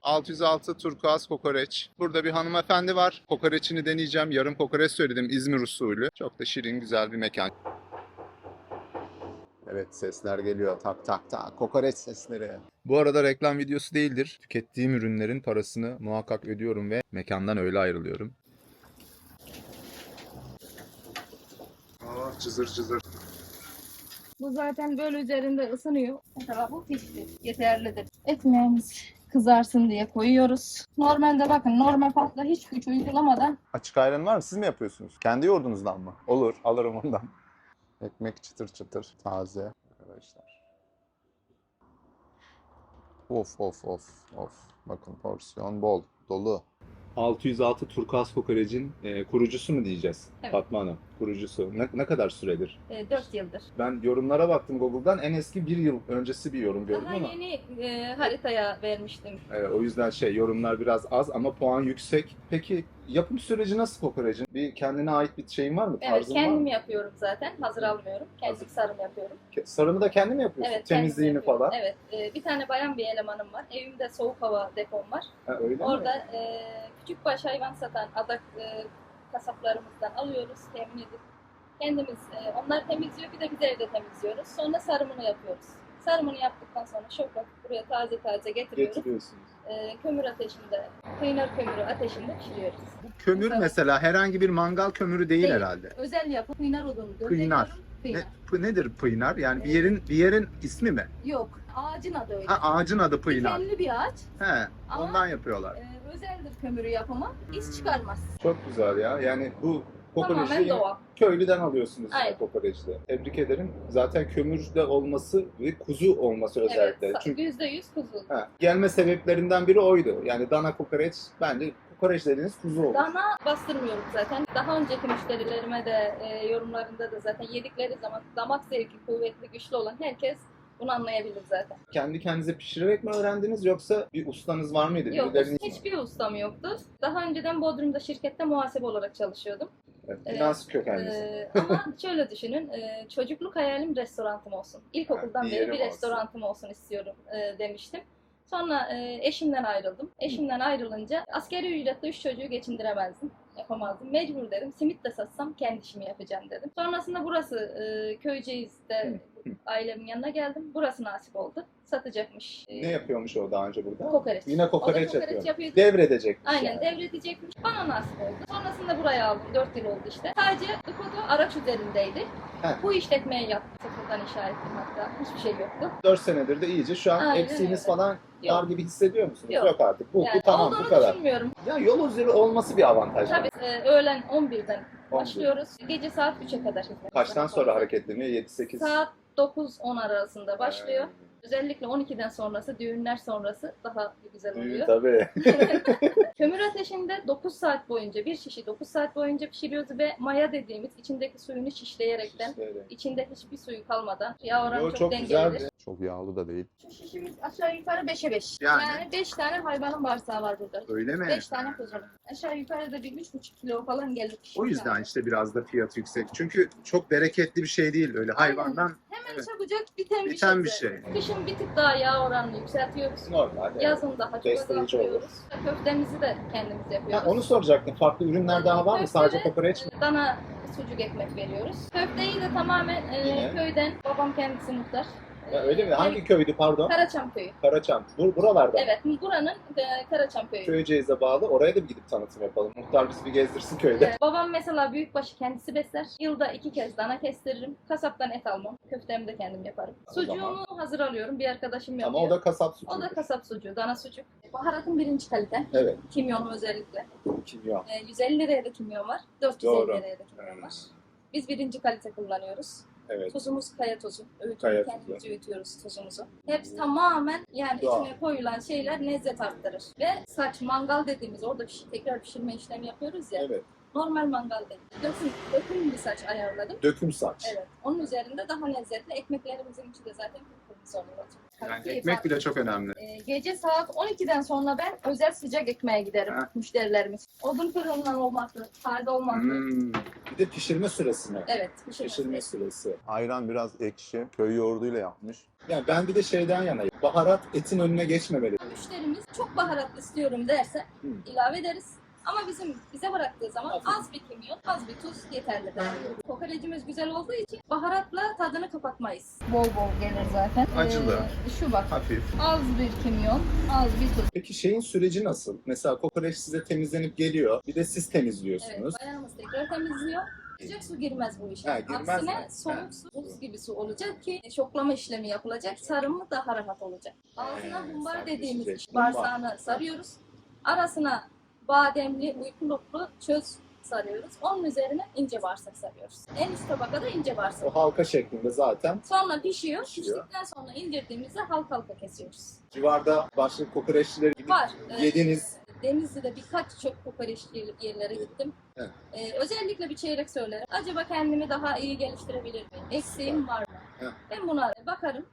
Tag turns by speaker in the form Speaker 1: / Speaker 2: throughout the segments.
Speaker 1: 606 turkuaz kokoreç. Burada bir hanımefendi var. Kokoreçini deneyeceğim. Yarım kokoreç söyledim İzmir usulü. Çok da şirin, güzel bir mekan. Evet, sesler geliyor. Tak tak tak. Kokoreç sesleri. Bu arada reklam videosu değildir. Tükettiğim ürünlerin parasını muhakkak ödüyorum ve mekandan öyle ayrılıyorum. Cızır cızır.
Speaker 2: Bu zaten böyle üzerinde ısınıyor. Mesela bu pişti. Yeterlidir. Ekmeğimiz kızarsın diye koyuyoruz. Normalde bakın normal fatla hiç güç uygulamadan
Speaker 1: Açık ayran var mı? Siz mi yapıyorsunuz? Kendi yoğurdunuzdan mı? Olur, alırım ondan. Ekmek çıtır çıtır, taze arkadaşlar. Of of of of. Bakın porsiyon bol, dolu. 606 turkuaz kokorecin kurucusu mu diyeceğiz?
Speaker 2: Evet.
Speaker 1: Fatma Hanım, kurucusu. Ne kadar süredir?
Speaker 2: 4 yıldır.
Speaker 1: Ben yorumlara baktım Google'dan. En eski bir yıl öncesi bir yorum gördüm
Speaker 2: Daha
Speaker 1: ama.
Speaker 2: yeni haritaya vermiştim.
Speaker 1: Evet, o yüzden yorumlar biraz az ama puan yüksek. Peki yapım süreci nasıl kokorecin? Bir kendine ait bir şeyin var mı?
Speaker 2: Evet,
Speaker 1: Tarzın var
Speaker 2: kendim
Speaker 1: mı?
Speaker 2: yapıyorum zaten. Hazır almıyorum. Kendim sarım yapıyorum.
Speaker 1: Sarımı da kendin mi yapıyorsun?
Speaker 2: Evet, kendim
Speaker 1: Temizliğini
Speaker 2: yapıyorum.
Speaker 1: falan.
Speaker 2: Evet, bir tane bayan bir elemanım var. Evimde soğuk hava depom var.
Speaker 1: Ha, öyle mi?
Speaker 2: Orada küçükbaş hayvan satan adak kasaplarımızdan alıyoruz, temin edip kendimiz onlar temizliyor, bir de biz evde temizliyoruz. Sonra sarımını yapıyoruz. Sarımını yaptıktan sonra şokla buraya taze taze getiriyoruz.
Speaker 1: Getiriyorsunuz.
Speaker 2: Kömür ateşinde, kıynar kömürü ateşinde pişiriyoruz.
Speaker 1: Bu kömür
Speaker 2: Evet.
Speaker 1: mesela herhangi bir mangal kömürü değil herhalde.
Speaker 2: Özel yapı kıynar odunu.
Speaker 1: Kıynar. Nedir pıynar? Yani bir yerin ismi mi?
Speaker 2: Yok, ağacın adı öyle.
Speaker 1: Ha, ağacın adı pıynar.
Speaker 2: Dikenli bir ağaç.
Speaker 1: He,
Speaker 2: Ama,
Speaker 1: ondan yapıyorlar.
Speaker 2: Özeldir kömürü yapımı. İz çıkarmaz.
Speaker 1: Çok güzel ya. Yani bu
Speaker 2: Tamamen
Speaker 1: kokoreci
Speaker 2: doğal.
Speaker 1: köylüden alıyorsunuz
Speaker 2: Aynen.
Speaker 1: kokoreçte. Tebrik ederim. Zaten kömürde olması ve kuzu olması özellikle.
Speaker 2: Evet,
Speaker 1: Çünkü
Speaker 2: %100 kuzu.
Speaker 1: gelme sebeplerinden biri oydu. Yani dana kokoreç, bence kokoreç dediğiniz kuzu olur.
Speaker 2: Dana bastırmıyorum zaten. Daha önceki müşterilerime de yorumlarında da zaten yedikleri zaman damak zevki kuvvetli, güçlü olan herkes bunu anlayabilir zaten.
Speaker 1: Kendi kendinize pişirerek mi öğrendiniz yoksa bir ustanız var mıydı?
Speaker 2: Yok,
Speaker 1: Birilerinin-
Speaker 2: hiçbir ustam yoktu. Daha önceden Bodrum'da şirkette muhasebe olarak çalışıyordum.
Speaker 1: Evet, finans kökenlisi.
Speaker 2: Ama şöyle düşünün, çocukluk hayalim restoranım olsun. İlkokuldan
Speaker 1: Ha, bir
Speaker 2: beri
Speaker 1: yerim
Speaker 2: bir
Speaker 1: olsun.
Speaker 2: restoranım olsun istiyorum demiştim. Sonra eşimden ayrıldım. Eşimden ayrılınca asgari ücretle 3 çocuğu geçindiremezdim. Yapamazdım. Mecbur dedim. Simit de satsam kendi işimi yapacağım dedim. Sonrasında burası Köyceğiz'de ailemin yanına geldim. Burası nasip oldu. Satacakmış.
Speaker 1: Ne yapıyormuş o daha önce burada?
Speaker 2: Kokoreç.
Speaker 1: Yine
Speaker 2: O da
Speaker 1: kokoreç yapıyor.
Speaker 2: yapıyordu.
Speaker 1: Devredecekmiş
Speaker 2: Aynen,
Speaker 1: yani.
Speaker 2: devredecekmiş. Bana nasip oldu. Sonrasında buraya aldım. 4 yıl oldu işte. Sadece Ikodo araç üzerindeydi.
Speaker 1: Heh.
Speaker 2: Bu işletmeyi yaptım. Sıfırdan inşa ettim hatta. Hiçbir şey yoktu.
Speaker 1: 4 senedir de iyice şu an
Speaker 2: Aynen
Speaker 1: eksiğiniz
Speaker 2: öyle.
Speaker 1: falan
Speaker 2: Yok.
Speaker 1: var gibi hissediyor musunuz?
Speaker 2: Yok.
Speaker 1: Yok artık. Bu
Speaker 2: Yani
Speaker 1: tamam, bu
Speaker 2: olduğunu
Speaker 1: kadar.
Speaker 2: düşünmüyorum.
Speaker 1: Ya yol üzeri olması bir avantaj.
Speaker 2: Tabii öğlen 11'den
Speaker 1: 11.
Speaker 2: başlıyoruz. Gece saat 3'e kadar hizmet.
Speaker 1: Kaçtan sonra hareketleniyor? 7-8?
Speaker 2: Saat 9-10 arasında başlıyor. Özellikle 12'den sonrası, düğünler sonrası daha güzel oluyor.
Speaker 1: Tabii.
Speaker 2: Kömür ateşinde 9 saat boyunca, bir şişi 9 saat boyunca pişiriyoruz ve maya dediğimiz içindeki suyunu şişleyerekten, içinde hiçbir suyu kalmadan, yağ oranı çok dengelidir.
Speaker 1: Çok yağlı da değil.
Speaker 2: Şu şişimiz aşağı yukarı 5'e 5.
Speaker 1: Yani?
Speaker 2: Yani 5 tane hayvanın bağırsağı var burada.
Speaker 1: Öyle mi?
Speaker 2: 5 tane kuzunun. Aşağı yukarı da bir 3,5 kilo falan gelir.
Speaker 1: O yüzden işte biraz da fiyat yüksek. Çünkü çok bereketli bir şey değil öyle hayvandan.
Speaker 2: Hemen
Speaker 1: Evet.
Speaker 2: çabucak biten
Speaker 1: Biten
Speaker 2: bir
Speaker 1: bir
Speaker 2: şey.
Speaker 1: şey.
Speaker 2: Kışın bir tık daha yağ oranını yükseltiyoruz.
Speaker 1: Normal. evet.
Speaker 2: Yazın daha çok
Speaker 1: Besleyici
Speaker 2: azaltıyoruz. Köftemizi de kendimiz
Speaker 1: Ha,
Speaker 2: yapıyoruz.
Speaker 1: onu soracaktım. Farklı ürünler daha var mı?
Speaker 2: Köfte
Speaker 1: Sadece
Speaker 2: ve,
Speaker 1: kokoreç mi?
Speaker 2: Dana sucuk ekmek veriyoruz. Köfteyi de tamamen
Speaker 1: Yine.
Speaker 2: köyden, babam kendisi muhtar.
Speaker 1: Ya, öyle mi? Hangi köydü pardon?
Speaker 2: Karaçam köyü.
Speaker 1: Karaçam. Buralarda.
Speaker 2: Evet, buranın Karaçam köyü.
Speaker 1: Köyceğiz'e bağlı. Oraya da bir gidip tanıtım yapalım. Muhtar bizi bir gezdirsin köyde.
Speaker 2: Babam mesela büyükbaşı kendisi besler. Yılda 2 kez dana kestiririm. Kasaptan et almam. Köftemi de kendim yaparım.
Speaker 1: O
Speaker 2: Sucuğumu hazır alıyorum. Bir arkadaşım yapıyor.
Speaker 1: Ama o da kasap sucuğu.
Speaker 2: O da kasap sucuğu, dana sucuk. Baharatın birinci kalite.
Speaker 1: Evet.
Speaker 2: Kimyonu özellikle.
Speaker 1: Kimyon.
Speaker 2: 150 liraya da kimyon var. 450
Speaker 1: Doğru.
Speaker 2: liraya da kimyon var. Biz birinci kalite kullanıyoruz.
Speaker 1: Evet.
Speaker 2: Tuzumuz kaya tuzu.
Speaker 1: Kaya
Speaker 2: Kendimiz
Speaker 1: tuzu.
Speaker 2: öğütüyoruz tuzumuzu. Hepsi tamamen yani
Speaker 1: Doğal.
Speaker 2: içine koyulan şeyler lezzet arttırır. Ve saç mangal dediğimiz orada tekrar pişirme işlemi yapıyoruz ya.
Speaker 1: Evet.
Speaker 2: Normal mangal değil. Döküm bir saç ayarladım.
Speaker 1: Döküm saç.
Speaker 2: Evet. Onun üzerinde daha lezzetli ekmeklerimizin içi de zaten kıpkırmızı oluyor.
Speaker 1: Yani
Speaker 2: Tabii
Speaker 1: ekmek bile çok önemli.
Speaker 2: Gece saat 12'den sonra ben özel sıcak ekmeğe giderim müşterilerimiz. Odun fırınından olmaklı, taze olmaklı.
Speaker 1: Bir de pişirme süresi mi?
Speaker 2: Evet,
Speaker 1: Pişirme süresi. Ayran biraz ekşi, köy yoğurduyla yapmış. Yani ben bir de şeyden yanayım. Baharat etin önüne geçmemeli.
Speaker 2: Müşterimiz çok baharatlı istiyorum derse ilave ederiz. Ama bize bıraktığı zaman az bir kimyon, az bir tuz yeterlidir. Kokorecimiz güzel olduğu için baharatla tadını kapatmayız. Bol bol gelir zaten.
Speaker 1: Acılı.
Speaker 2: Şu bak.
Speaker 1: Hafif.
Speaker 2: Az bir kimyon, az bir tuz.
Speaker 1: Peki şeyin süreci nasıl? Mesela kokoreç size temizlenip geliyor. Bir de siz temizliyorsunuz.
Speaker 2: Evet, bayanımız tekrar temizliyor. Sıcak su girmez bu işe.
Speaker 1: Ha, girmez
Speaker 2: Aksine
Speaker 1: mi?
Speaker 2: soğuk su, buz gibi su olacak ki şoklama işlemi yapılacak, sarımı daha rahat olacak. Ağzına bumbar dediğimiz
Speaker 1: serpişecek.
Speaker 2: bağırsağını sarıyoruz. Arasına bademli, uykuluklu çöz sarıyoruz. Onun üzerine ince bağırsak sarıyoruz. En üst tabakada ince bağırsak.
Speaker 1: O halka şeklinde zaten.
Speaker 2: Sonra pişiyor.
Speaker 1: Pişiyor.
Speaker 2: Piştikten sonra indirdiğimizde halka halka kesiyoruz.
Speaker 1: Civarda başka kokoreççileri gidip
Speaker 2: Var.
Speaker 1: yediniz.
Speaker 2: Denizli'de birkaç çok kokoreçli yerlere gittim.
Speaker 1: Evet.
Speaker 2: Özellikle bir çeyrek söylerim. Acaba kendimi daha iyi geliştirebilir miyim? Eksiğim var mı?
Speaker 1: Evet.
Speaker 2: Ben buna bakarım.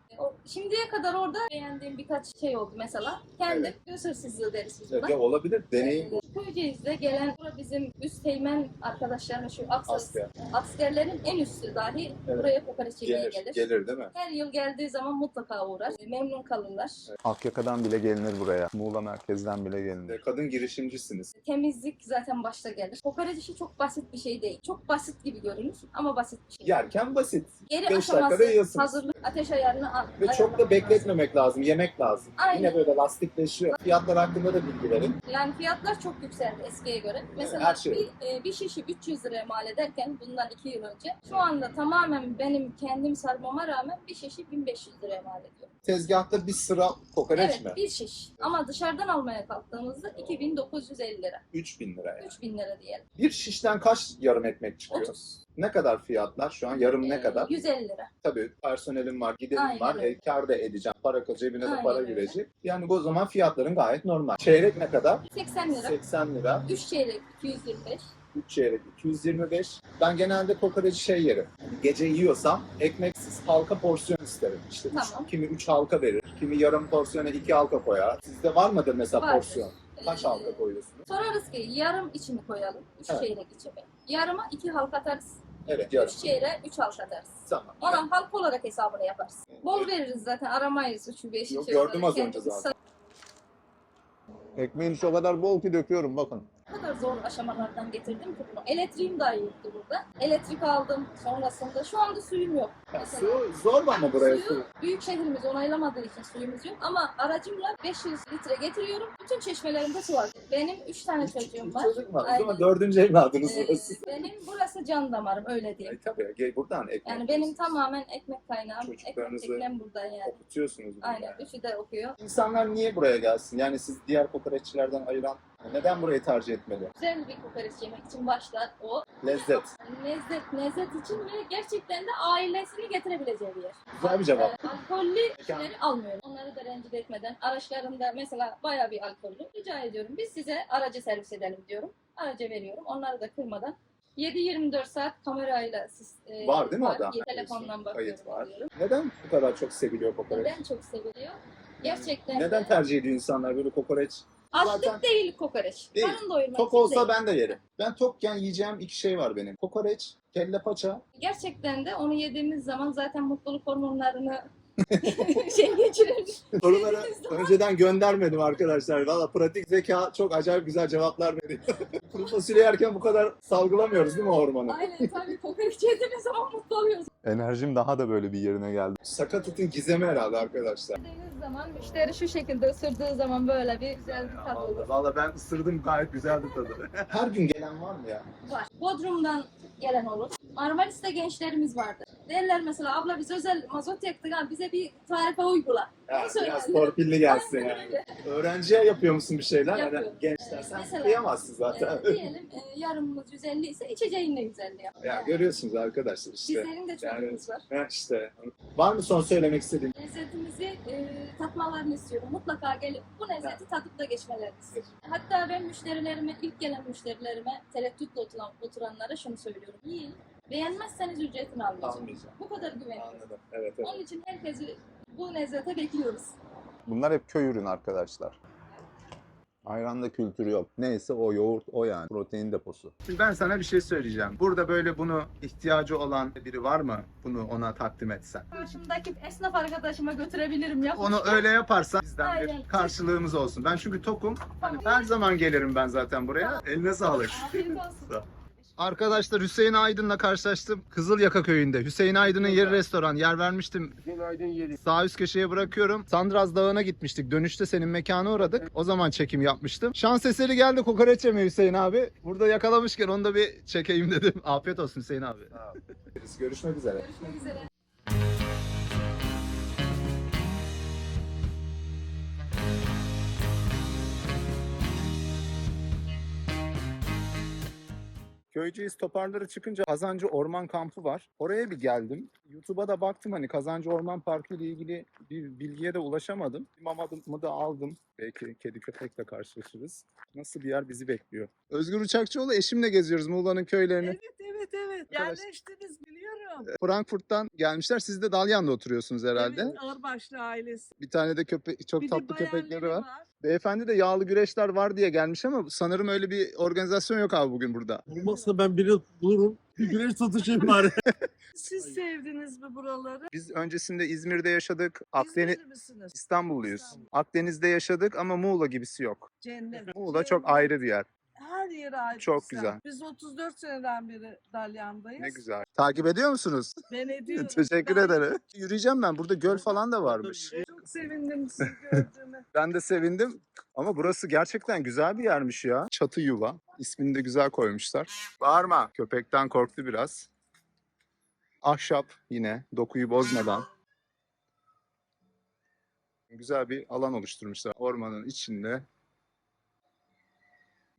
Speaker 2: Şimdiye kadar orada beğendiğim birkaç şey oldu mesela. Kendim göz hırsızlığı deriz biz buna.
Speaker 1: Ya olabilir. Deneyim bu.
Speaker 2: Köyceğiz'de gelen bizim üst teğmen arkadaşlarım, şu
Speaker 1: Asker.
Speaker 2: askerlerin en üstü dahi buraya kokoreç yemeye gelir.
Speaker 1: Gelir değil mi?
Speaker 2: Her yıl geldiği zaman mutlaka uğrar. Memnun kalırlar.
Speaker 1: Akyaka'dan bile gelinir buraya. Muğla merkezden bile gelinir. Kadın girişimcisiniz.
Speaker 2: Temizlik zaten başta gelir. Kokoreç işi çok basit bir şey değil. Çok basit gibi görünür ama basit bir şey.
Speaker 1: Yerken basit.
Speaker 2: Geri
Speaker 1: 5
Speaker 2: aşaması,
Speaker 1: dakikada yiyorsunuz.
Speaker 2: hazırlık, ateş ayarını
Speaker 1: Ve çok da bekletmemek lazım. Yemek lazım.
Speaker 2: Aynen.
Speaker 1: Yine böyle lastikleşiyor. Fiyatlar hakkında da bilgi verin.
Speaker 2: Yani fiyatlar çok yükseldi eskiye göre. Mesela
Speaker 1: her şey.
Speaker 2: bir şişi 300 liraya mal ederken bundan 2 yıl önce şu anda tamamen benim kendim sarmama rağmen bir şişi 1500 liraya mal ediyorum.
Speaker 1: Tezgahta bir sıra kokoreç
Speaker 2: Evet,
Speaker 1: mi?
Speaker 2: bir şiş. Ama dışarıdan almaya kalktığımızda 2950 lira.
Speaker 1: 3000 lira yani.
Speaker 2: 3000 lira diyelim.
Speaker 1: Bir şişten kaç yarım ekmek çıkıyor?
Speaker 2: 30.
Speaker 1: Ne kadar fiyatlar şu an? Yarım ne kadar?
Speaker 2: 150 lira.
Speaker 1: Tabii personelim var, giderim
Speaker 2: Aynen
Speaker 1: var,
Speaker 2: öyle.
Speaker 1: kar da edeceğim, para cebine de
Speaker 2: Aynen
Speaker 1: para
Speaker 2: öyle.
Speaker 1: girecek. Yani bu zaman fiyatların gayet normal. Çeyrek ne kadar?
Speaker 2: 80 lira.
Speaker 1: 80 lira.
Speaker 2: 3 çeyrek 225.
Speaker 1: 3 çeyrek 225. Ben genelde kokoreci şey yerim. Gece yiyorsam ekmeksiz halka porsiyon isterim. İşte
Speaker 2: Tamam.
Speaker 1: kimi 3 halka verir, kimi yarım porsiyona 2 halka koyar. Sizde var mıdır mesela
Speaker 2: Vardır.
Speaker 1: porsiyon? Kaç halka koyuyorsunuz?
Speaker 2: Sorarız ki yarım içimi koyalım. 3
Speaker 1: Evet.
Speaker 2: çeyrek içimi. Yarıma 2 halka atarız.
Speaker 1: Evet, yarım.
Speaker 2: 3 çeyreğe 3 halka atarız.
Speaker 1: Tamam.
Speaker 2: Ona halk olarak hesabını yaparız. Bol veririz zaten, aramayız 3'ü 5'i.
Speaker 1: Yok, gördüm az önce zaten. Ekmeğin içi o kadar bol ki döküyorum bakın.
Speaker 2: O kadar zor aşamalardan getirdim ki bunu. Elektriğim dahi yoktu burada. Elektrik aldım sonrasında. Şu anda suyum yok. Mesela.
Speaker 1: Su zor mu ama buraya su?
Speaker 2: Suyu büyük şehrimiz onaylamadığı için suyumuz yok. Ama aracımla 500 litre getiriyorum. Bütün çeşmelerimde su var. Benim 3 tane çocuğum var.
Speaker 1: Çocuk var. O zaman
Speaker 2: Aynen.
Speaker 1: 4. evladınız burası.
Speaker 2: Benim burası can damarım, öyle diyeyim.
Speaker 1: Tabii buradan ekmek.
Speaker 2: Yani benim tamamen ekmek kaynağım. Ekmek
Speaker 1: Çocuklarınızı
Speaker 2: teknem buradan yani.
Speaker 1: okutuyorsunuz.
Speaker 2: Aynen,
Speaker 1: Yani.
Speaker 2: üçü de okuyor.
Speaker 1: İnsanlar niye buraya gelsin? Yani siz diğer kokoreççilerden ayıran neden burayı tercih etmeli?
Speaker 2: Güzel bir kokoreç yemek için başta o.
Speaker 1: Lezzet.
Speaker 2: Lezzet için ve gerçekten de ailesini getirebileceği bir yer.
Speaker 1: Güzel bir cevap.
Speaker 2: Alkollü şeyleri almıyorum. Onları da rencide etmeden. Araçlarında mesela bayağı bir alkollü. Rica ediyorum. Biz size aracı servis edelim diyorum. Aracı veriyorum. Onları da kırmadan. 7-24 saat kamerayla
Speaker 1: Var değil mi o da?
Speaker 2: Telefondan
Speaker 1: Kayıt
Speaker 2: bakıyorum.
Speaker 1: var.
Speaker 2: Diyorum.
Speaker 1: Neden bu kadar çok seviliyor kokoreç?
Speaker 2: Neden çok seviliyor? Gerçekten
Speaker 1: Neden
Speaker 2: de.
Speaker 1: tercih ediyor insanlar böyle kokoreç?
Speaker 2: Açlık
Speaker 1: Zaten
Speaker 2: değil kokoreç.
Speaker 1: Değil.
Speaker 2: Karın doyurmak
Speaker 1: tok
Speaker 2: için
Speaker 1: olsa
Speaker 2: değil.
Speaker 1: ben de yerim. Ben tokken yiyeceğim 2 şey var benim. Kokoreç, kelle paça.
Speaker 2: Gerçekten de onu yediğimiz zaman zaten mutluluk hormonlarını geçirir.
Speaker 1: Soruları önceden göndermedim arkadaşlar. Valla pratik zeka çok acayip güzel cevaplar veriyor. Kuru fasulye yerken bu kadar salgılamıyoruz değil mi o hormonu?
Speaker 2: Aynen, tabii kokoreç yediğimiz zaman mutlu oluyoruz.
Speaker 1: Enerjim daha da böyle bir yerine geldi. Sakatatın gizemi herhalde arkadaşlar.
Speaker 2: Yediğiniz zaman müşteri şu şekilde ısırdığı zaman böyle bir güzel bir tat olur.
Speaker 1: Valla ben ısırdım gayet güzeldi tadı. Her gün gelen var mı ya?
Speaker 2: Var. Bodrum'dan gelen olur. Marmaris'te gençlerimiz vardır. Derler mesela abla biz özel mazot yaktık ama bize bir tarife uygula.
Speaker 1: Ha,
Speaker 2: Onu söylerler.
Speaker 1: biraz torpilli gelsin
Speaker 2: Aynen
Speaker 1: yani.
Speaker 2: öyle.
Speaker 1: Öğrenciye yapıyor musun bir şeyler?
Speaker 2: Yapıyorum.
Speaker 1: Hani gençler sen
Speaker 2: Mesela,
Speaker 1: kıyamazsın zaten.
Speaker 2: Diyelim yarımımız 150 ise içeceğin de 150 yap.
Speaker 1: Ya görüyorsunuz arkadaşlar işte.
Speaker 2: Bizlerin de çocuğumuz var.
Speaker 1: Ha işte. Var mı son söylemek istediğin?
Speaker 2: Lezzetimizi tatmalarını istiyorum. Mutlaka gelip bu lezzeti tadıp da geçmelerini istiyorum. Hatta ben müşterilerime, ilk gelen müşterilerime, tereddütle oturanlara şunu söylüyorum. Yiyin, beğenmezseniz ücretini almayacağım.
Speaker 1: Almayacağım.
Speaker 2: Bu kadar güveniyorum.
Speaker 1: Anladım. Evet, evet.
Speaker 2: Onun için herkesi bu lezzete bekliyoruz.
Speaker 1: Bunlar hep köy ürünü arkadaşlar. Ayranda kültürü yok. Neyse o yoğurt o yani. Protein deposu. Şimdi ben sana bir şey söyleyeceğim. Burada böyle bunu ihtiyacı olan biri var mı? Bunu ona takdim etsen.
Speaker 2: Karşımdaki esnaf arkadaşıma götürebilirim ya.
Speaker 1: Onu öyle yaparsan bizden
Speaker 2: Aynen.
Speaker 1: bir karşılığımız olsun. Ben çünkü tokum. Hani her zaman gelirim ben zaten buraya. Eline sağlık.
Speaker 2: Afiyet olsun.
Speaker 1: Arkadaşlar Hüseyin Aydın'la karşılaştım. Kızılyaka köyünde. Hüseyin Aydın'ın yeri restoran. Yer vermiştim.
Speaker 3: Günaydın yeri.
Speaker 1: Sağ üst köşeye bırakıyorum. Sandraz Dağı'na gitmiştik. Dönüşte senin mekana uğradık. O zaman çekim yapmıştım. Şans eseri geldi kokoreç yemeye Hüseyin abi. Burada yakalamışken onu da bir çekeyim dedim. Afiyet olsun Hüseyin abi. Görüşmek üzere.
Speaker 2: Görüşmek üzere.
Speaker 1: Köyceğiz toparları çıkınca Kazancı Orman Kampı var. Oraya bir geldim. YouTube'a da baktım hani Kazancı Orman Parkı ile ilgili bir bilgiye de ulaşamadım. Mamadımı da aldım. Belki kedi köpekle karşılaşırız. Nasıl bir yer bizi bekliyor. Özgür Uçakçıoğlu eşimle geziyoruz Muğla'nın köylerini.
Speaker 4: Evet.
Speaker 1: Arkadaş-
Speaker 4: Yerleştiniz biliyorum.
Speaker 1: Frankfurt'tan gelmişler. Siz de Dalyan'da oturuyorsunuz herhalde.
Speaker 4: Evet, Ağırbaşlı ailesi.
Speaker 1: Bir tane de köpek, çok
Speaker 4: Bir de
Speaker 1: tatlı köpekleri
Speaker 4: bayanları
Speaker 1: var. Beyefendi de yağlı güreşler var diye gelmiş ama sanırım öyle bir organizasyon yok abi bugün burada.
Speaker 3: Olmazsa ben biri bulurum. Bir güneş tutuşayım bari.
Speaker 4: Siz sevdiniz mi buraları?
Speaker 1: Biz öncesinde İzmir'de yaşadık. Akdeniz,
Speaker 4: İzmirli misiniz?
Speaker 1: İstanbulluyuz.
Speaker 4: İstanbul.
Speaker 1: Akdeniz'de yaşadık ama Muğla gibisi yok.
Speaker 4: Cennet.
Speaker 1: Muğla çok
Speaker 4: Cennet.
Speaker 1: ayrı bir yer.
Speaker 4: Her yere ait.
Speaker 1: Çok
Speaker 4: güzel.
Speaker 1: güzel.
Speaker 4: Biz 34 seneden beri Dalyan'dayız.
Speaker 1: Ne güzel. Takip ediyor musunuz?
Speaker 4: Ben ediyorum.
Speaker 1: Teşekkür
Speaker 4: Ben
Speaker 1: ederim. Yürüyeceğim ben. Burada göl falan da varmış.
Speaker 4: Çok sevindim sizi gördüğüme.
Speaker 1: Ben de sevindim. Ama burası gerçekten güzel bir yermiş ya. Çatı yuva. İsmini de güzel koymuşlar. Bağırma. Köpekten korktu biraz. Ahşap yine. Dokuyu bozmadan. Güzel bir alan oluşturmuşlar. Ormanın içinde.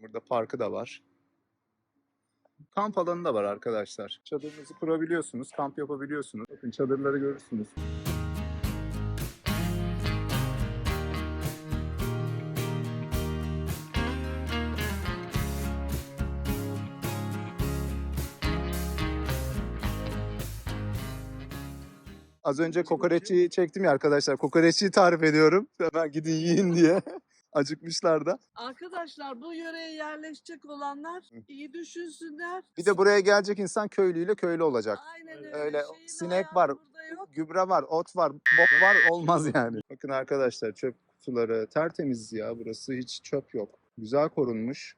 Speaker 1: Burada parkı da var. Kamp alanı da var arkadaşlar. Çadırınızı kurabiliyorsunuz, kamp yapabiliyorsunuz. Bakın çadırları görürsünüz. Az önce kokoreççiyi çektim ya arkadaşlar. Kokoreççiyi tarif ediyorum. Hemen gidin yiyin diye. Acıkmışlar da.
Speaker 4: Arkadaşlar bu yöreye yerleşecek olanlar iyi düşünsünler.
Speaker 1: Bir de buraya gelecek insan köylüyle köylü olacak.
Speaker 4: Aynen öyle.
Speaker 1: Öyle
Speaker 4: Şeyin
Speaker 1: sinek
Speaker 4: ayağı
Speaker 1: var,
Speaker 4: burada yok.
Speaker 1: gübre var, ot var, bok var olmaz yani. Bakın arkadaşlar çöp kutuları tertemiz ya. Burası hiç çöp yok. Güzel korunmuş.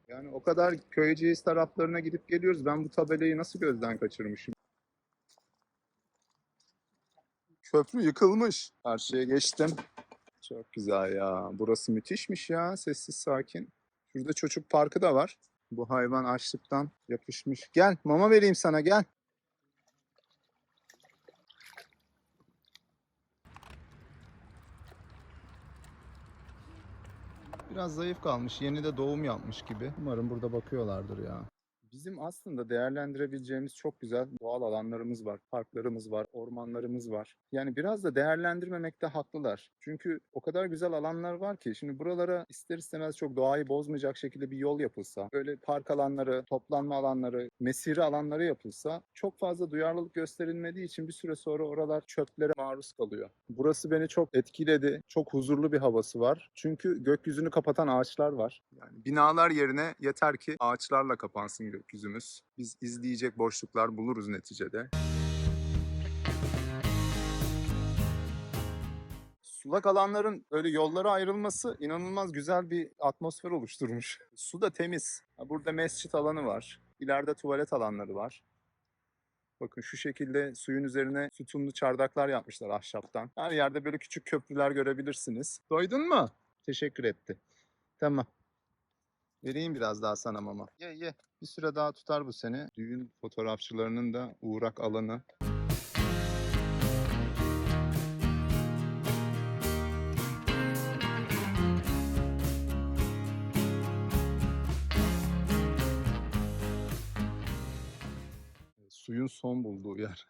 Speaker 1: Yani o kadar Köyceğiz taraflarına gidip geliyoruz. Ben bu tabelayı nasıl gözden kaçırmışım? Köprü yıkılmış. Karşıya geçtim. Çok güzel ya. Burası müthişmiş ya. Sessiz sakin. Şurada çocuk parkı da var. Bu hayvan açlıktan yapışmış. Gel mama vereyim sana gel. Biraz zayıf kalmış. Yeni de doğum yapmış gibi. Umarım burada bakıyorlardır ya. Bizim aslında değerlendirebileceğimiz çok güzel doğal alanlarımız var, parklarımız var, ormanlarımız var. Yani biraz da değerlendirmemekte haklılar. Çünkü o kadar güzel alanlar var ki şimdi buralara ister istemez çok doğayı bozmayacak şekilde bir yol yapılsa, böyle park alanları, toplanma alanları, mesire alanları yapılsa çok fazla duyarlılık gösterilmediği için bir süre sonra oralar çöplere maruz kalıyor. Burası beni çok etkiledi. Çok huzurlu bir havası var. Çünkü gökyüzünü kapatan ağaçlar var. Yani binalar yerine yeter ki ağaçlarla kapansın gökyüzümüz. Biz izleyecek boşluklar buluruz neticede. Sulak alanların böyle yollara ayrılması inanılmaz güzel bir atmosfer oluşturmuş. Su da temiz. Burada mescit alanı var. İleride tuvalet alanları var. Bakın şu şekilde suyun üzerine sütunlu çardaklar yapmışlar ahşaptan. Her yerde böyle küçük köprüler görebilirsiniz. Doydun mu? Teşekkür etti. Tamam. Vereyim biraz daha sana mama. Ye ye. Bir süre daha tutar bu seni. Düğün fotoğrafçılarının da uğrak alanı. Suyun son bulduğu yer.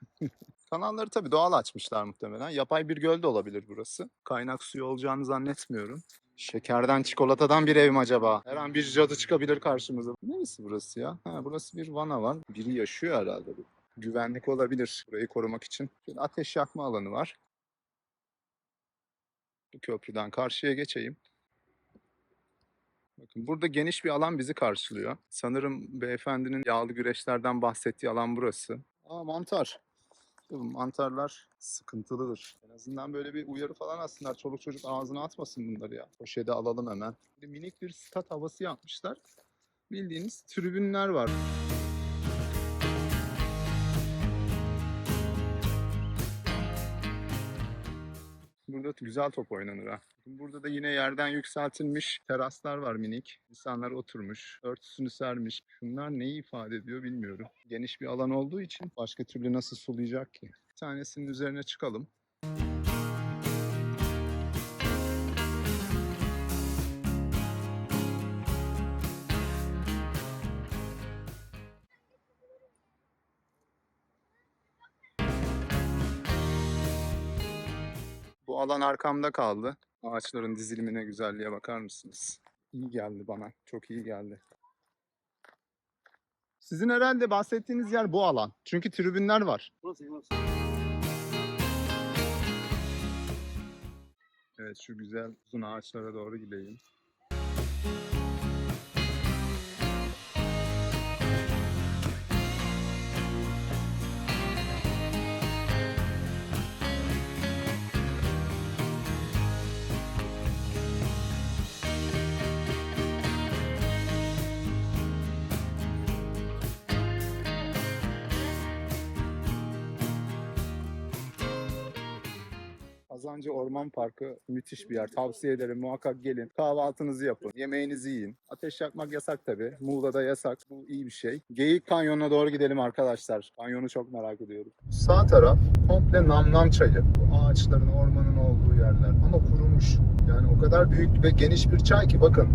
Speaker 1: Kanalları tabii doğal açmışlar muhtemelen. Yapay bir göl de olabilir burası. Kaynak suyu olacağını zannetmiyorum. Şekerden, çikolatadan bir ev mi acaba? Her an bir cadı çıkabilir karşımıza. Neresi burası ya? Ha, burası bir vana var. Biri yaşıyor herhalde. Güvenlik olabilir burayı korumak için. Şöyle ateş yakma alanı var. Bu köprüden karşıya geçeyim. Bakın burada geniş bir alan bizi karşılıyor. Sanırım beyefendinin yağlı güreşlerden bahsettiği alan burası. Aa, mantar. Bu mantarlar sıkıntılıdır. En azından böyle bir uyarı falan aslında. Çoluk çocuk ağzına atmasın bunları ya. Poşete alalım hemen. Bir minik bir stat havası yapmışlar. Bildiğiniz tribünler var. Burada güzel top oynanır ha. Burada da yine yerden yükseltilmiş teraslar var minik. İnsanlar oturmuş, örtüsünü sermiş. Şunlar neyi ifade ediyor bilmiyorum. Geniş bir alan olduğu için başka türlü nasıl sulayacak ki? Bir tanesinin üzerine çıkalım. Bu alan arkamda kaldı. Ağaçların dizilimine, güzelliğe bakar mısınız? İyi geldi bana. Çok iyi geldi. Sizin herhalde bahsettiğiniz yer bu alan. Çünkü tribünler var.
Speaker 3: Burası burası.
Speaker 1: Evet, şu güzel uzun ağaçlara doğru gideyim. Kazancı Orman Parkı müthiş bir yer. Tavsiye ederim. Muhakkak gelin. Kahvaltınızı yapın. Yemeğinizi yiyin. Ateş yakmak yasak tabii. Muğla'da yasak. Bu iyi bir şey. Geyik Kanyonu'na doğru gidelim arkadaşlar. Kanyonu çok merak ediyorum. Sağ taraf komple Namlam Çayı. Bu ağaçların, ormanın olduğu yerler. Ama kurumuş. Yani o kadar büyük ve geniş bir çay ki bakın.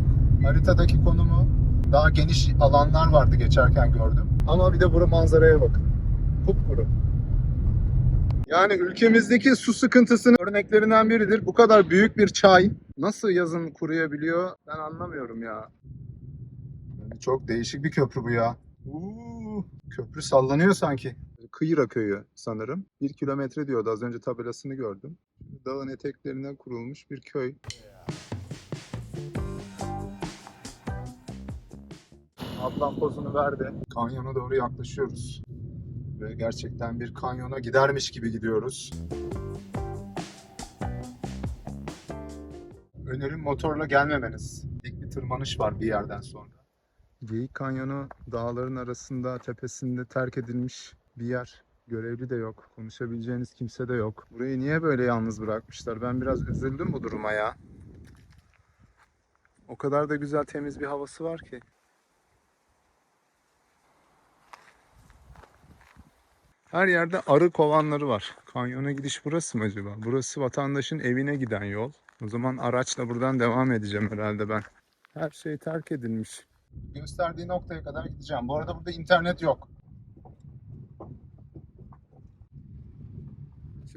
Speaker 1: Haritadaki konumu daha geniş alanlar vardı geçerken gördüm. Ama bir de bu manzaraya bakın. Kupkuru. Yani ülkemizdeki su sıkıntısının örneklerinden biridir. Bu kadar büyük bir çay nasıl yazın kuruyabiliyor ben anlamıyorum ya. Yani çok değişik bir köprü bu ya. Köprü sallanıyor sanki. Kıyıra köyü sanırım. 1 kilometre diyordu, az önce tabelasını gördüm. Dağın eteklerine kurulmuş bir köy. Ablam pozunu verdi. Kanyona doğru yaklaşıyoruz. Ve gerçekten bir kanyona gidermiş gibi gidiyoruz. Önerim motorla gelmemeniz. Dik bir tırmanış var bir yerden sonra. Geyik Kanyonu dağların arasında, tepesinde terk edilmiş bir yer. Görevli de yok. Konuşabileceğiniz kimse de yok. Burayı niye böyle yalnız bırakmışlar? Ben biraz üzüldüm bu duruma ya. O kadar da güzel, temiz bir havası var ki. Her yerde arı kovanları var. Kanyona gidiş burası mı acaba? Burası vatandaşın evine giden yol. O zaman araçla buradan devam edeceğim herhalde ben. Her şey terk edilmiş. Gösterdiği noktaya kadar gideceğim. Bu arada burada internet yok.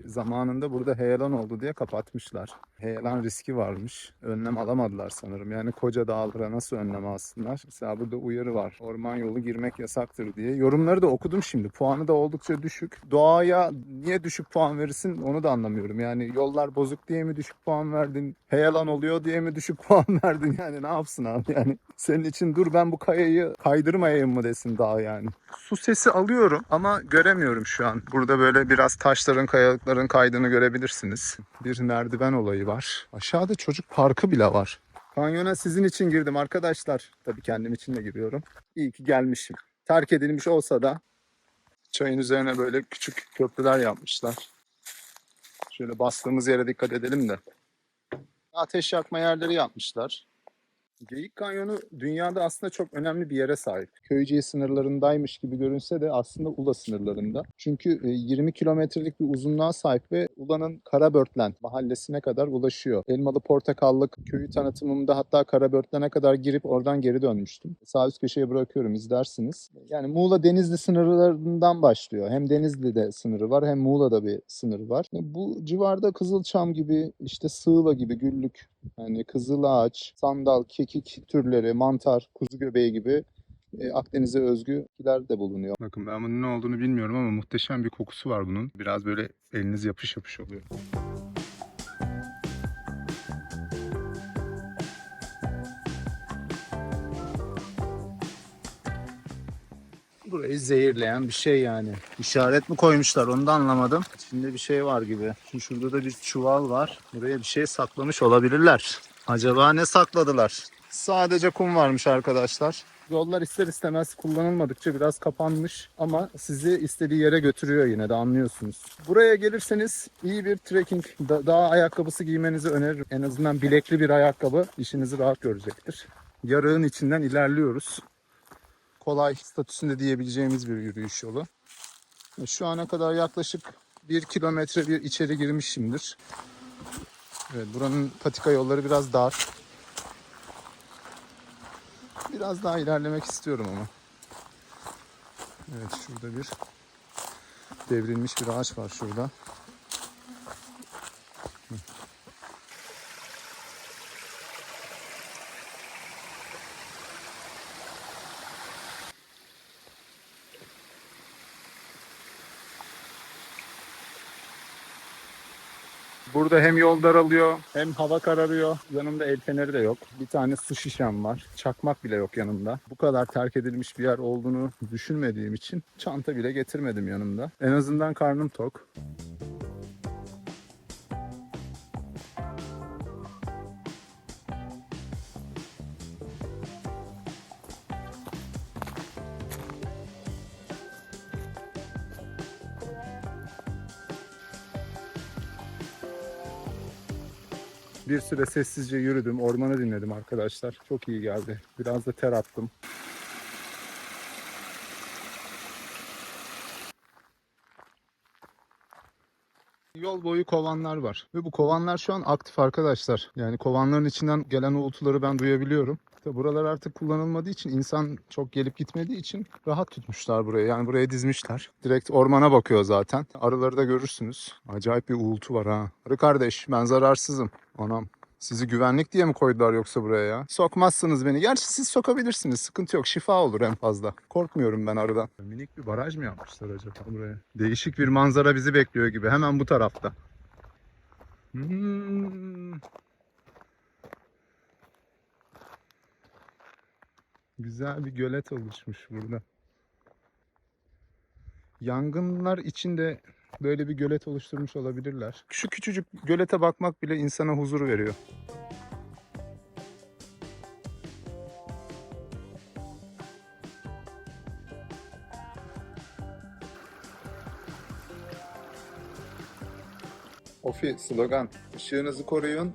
Speaker 1: Zamanında burada heyelan oldu diye kapatmışlar. Heyelan riski varmış. Önlem alamadılar sanırım. Yani koca dağlara nasıl önlem alsınlar? Mesela burada uyarı var. Orman yolu girmek yasaktır diye. Yorumları da okudum şimdi. Puanı da oldukça düşük. Doğaya niye düşük puan verirsin onu da anlamıyorum. Yani yollar bozuk diye mi düşük puan verdin? Heyelan oluyor diye mi düşük puan verdin? Yani ne yapsın abi yani? Senin için dur ben bu kayayı kaydırmayayım mı desin dağ yani. Su sesi alıyorum ama göremiyorum şu an. Burada böyle biraz taşların, kayalıkların kaydığını görebilirsiniz. Bir merdiven olayı var. Aşağıda çocuk parkı bile var. Kanyona sizin için girdim arkadaşlar. Tabii kendim için de giriyorum. İyi ki gelmişim. Terk edilmiş olsa da çayın üzerine böyle küçük köprüler yapmışlar. Şöyle bastığımız yere dikkat edelim de. Ateş yakma yerleri yapmışlar. Geyik Kanyonu dünyada aslında çok önemli bir yere sahip. Köyceğiz sınırlarındaymış gibi görünse de aslında Ula sınırlarında. Çünkü 20 kilometrelik bir uzunluğa sahip ve Ula'nın Karabörtlen mahallesine kadar ulaşıyor. Elmalı Portakallık köyü tanıtımımda hatta Karabörtlen'e kadar girip oradan geri dönmüştüm. Sağ üst köşeye bırakıyorum, izlersiniz. Yani Muğla Denizli sınırlarından başlıyor. Hem Denizli'de sınırı var hem Muğla'da bir sınırı var. Bu civarda Kızılçam gibi, işte Sığla gibi, Güllük, yani kızılağaç, sandal, kekik türleri, mantar, kuzu göbeği gibi Akdeniz'e özgü bitkiler de bulunuyor. Bakın ben bunun ne olduğunu bilmiyorum ama muhteşem bir kokusu var bunun. Biraz böyle eliniz yapış yapış oluyor. Burayı zehirleyen bir şey yani. İşaret mi koymuşlar onu da anlamadım. İçinde bir şey var gibi. Şimdi şurada da bir çuval var. Buraya bir şey saklamış olabilirler. Acaba ne sakladılar? Sadece kum varmış arkadaşlar. Yollar ister istemez kullanılmadıkça biraz kapanmış ama sizi istediği yere götürüyor yine de, anlıyorsunuz. Buraya gelirseniz iyi bir trekking, dağ ayakkabısı giymenizi öneririm. En azından bilekli bir ayakkabı işinizi rahat görecektir. Yarığın içinden ilerliyoruz. Kolay statüsünde diyebileceğimiz bir yürüyüş yolu. Şu ana kadar yaklaşık 1 kilometre bir içeri girmişimdir. Evet, buranın patika yolları biraz dar. Biraz daha ilerlemek istiyorum ama. Evet, şurada bir devrilmiş bir ağaç var şurada. Burada hem yol daralıyor hem hava kararıyor. Yanımda el feneri de yok. Bir tane su şişem var. Çakmak bile yok yanımda. Bu kadar terk edilmiş bir yer olduğunu düşünmediğim için çanta bile getirmedim yanımda. En azından karnım tok. Bir süre sessizce yürüdüm, ormanı dinledim arkadaşlar. Çok iyi geldi. Biraz da ter attım. Yol boyu kovanlar var. Ve bu kovanlar şu an aktif arkadaşlar. Yani kovanların içinden gelen uğultuları ben duyabiliyorum. İşte buralar artık kullanılmadığı için, insan çok gelip gitmediği için rahat tutmuşlar burayı. Yani buraya dizmişler. Direkt ormana bakıyor zaten. Arıları da görürsünüz. Acayip bir uğultu var ha. Arı kardeş, ben zararsızım. Anam. Sizi güvenlik diye mi koydular yoksa buraya ya? Sokmazsınız beni. Gerçi siz sokabilirsiniz. Sıkıntı yok. Şifa olur en fazla. Korkmuyorum ben arıdan. Minik bir baraj mı yapmışlar acaba buraya? Değişik bir manzara bizi bekliyor gibi. Hemen bu tarafta. Güzel bir gölet oluşmuş burada. Yangınlar içinde böyle bir gölet oluşturmuş olabilirler. Şu küçücük gölete bakmak bile insana huzur veriyor. Ofi slogan. Işığınızı koruyun,